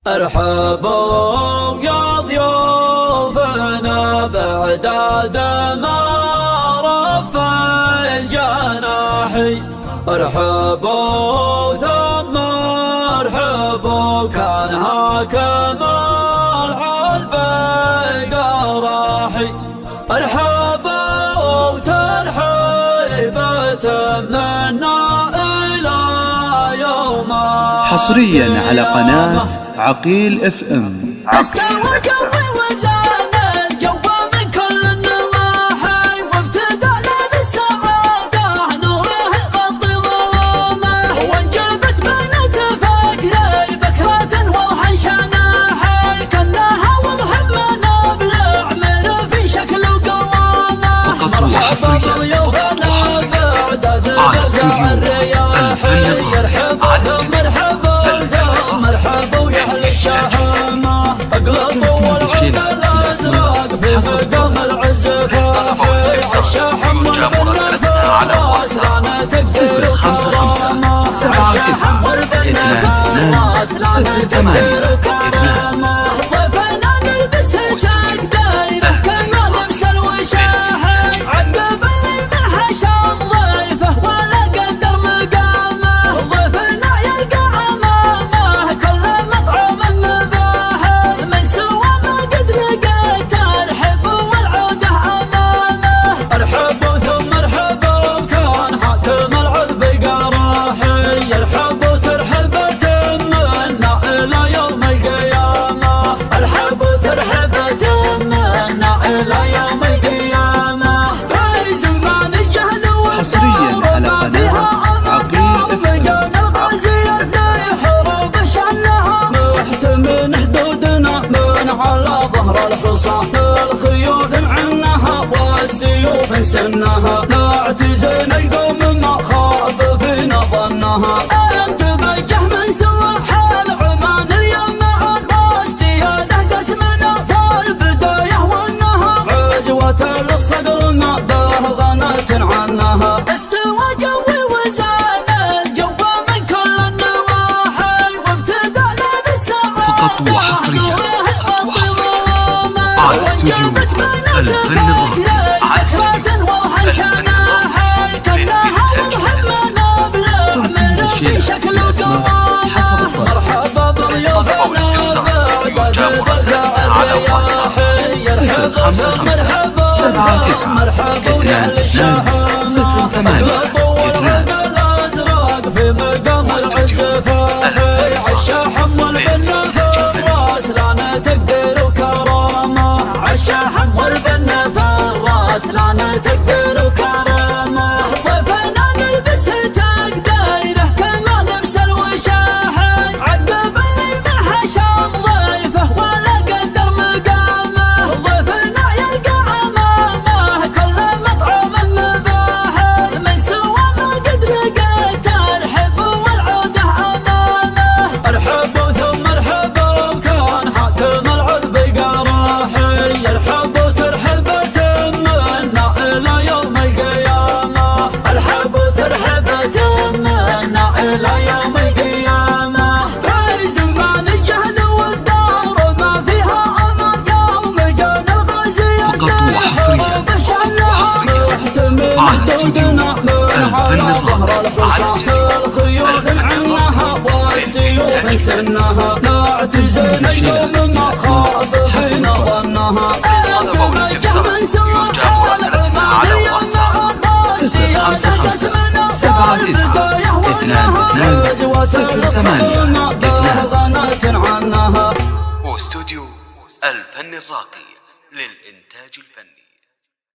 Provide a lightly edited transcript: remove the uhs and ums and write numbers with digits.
ارحبوا يا ضيوفنا بعداد ما رفع الجناحي، ارحبوا ثم ارحبوا كان هاكم العذب القراحي، ارحبوا ترحيبة منا إلى يوم. حصريا على قناة عقيل اف ام. استوى جوي وزان الجو من كل النواحي، وابتدى ليل السعادة نوره يغطي ظلامه، وانجبت بنت فكري بكرة وضحا شناحي، كانها وضح من ابلع من في شكل وقوامه. فقط وحصريا بعد استوديو الفن الراقي. مرحبا ويا اهل الشهامة، اقلبوا والعود الازرق في قدم العزفة، الشاحم والبنفاس لا تقدر 55 79 22 6 8 ضيفنا نلبس تقديره كما لبس الوشاحي، عقب اللي ما حشم ضيفه ولا قدر مقامه، ضيفنا يلقى امامه كل مطعم مباحي، من سوى ما قد لقيت الحب والعوده امامه، ارحبوا ثم ارحبوا كان حاكم العذب قراحي، ارحبوا ترحبة منا الى يوم القيامه، ارحبوا ترحبة منا الى يوم القيامه. باي زمان الجهل حصريا على قناة عقيل اف ام. محتمين حدودنا من على ظهر الحصان، الخيول معنها والسيوف نسنها، نعتزل القوم ما خاب فينا ظنها، انتبجه من سوى حال عمان اليوم عن والسيادة قسمنا فالبداية والنهار، عزوة للصقر ما به غنت عنها، استوى جوي وزان الجو من كل النواحي، وابتدى ليل السعادة فقط وحصريا على استوديو الفن الراقي. تنفيذ الشيء بأسماء حسب الطلب. مرحبا والاستفسار يرجى مراسلتنا على واتساب 055 79 22 6 8 الازرق في مقام العزفة، عالشاحم والبنفاس لا تقدر وكرامه، عالشاحم والبنفاس لا تقدر وكرامه، ضيفنا نلبس تقديره كما لبس الوشاحي، عقب اللي ما حشم ضيفه ولا قدر مقامه، ضيفنا يلقى امامه كل مطعم مباحي، من سوى ما قد لقيت الحب والعوده امامه، ارحبوا ثم ارحبوا كان حاكم العذب قراحي، ارحبوا ترحبة منا الى يوم القيامه، ارحبوا ترحبة منا الى يوم القيامه. باي زمان الجهل والدار ما فيها امان، يوم جان الغازي فقط وحصريا على استوديو الفن الراقي. الخيول عنها والسيوف نسنها، نعتزل اليوم ما خاب فينا ظنها، انتبجه من سوى حال عمان اليوم عن والسيادة قسمنا فالبداية والنهار، عزوة للصقر ما به غنت عنها. واستوديو الفن الراقي للإنتاج الفني.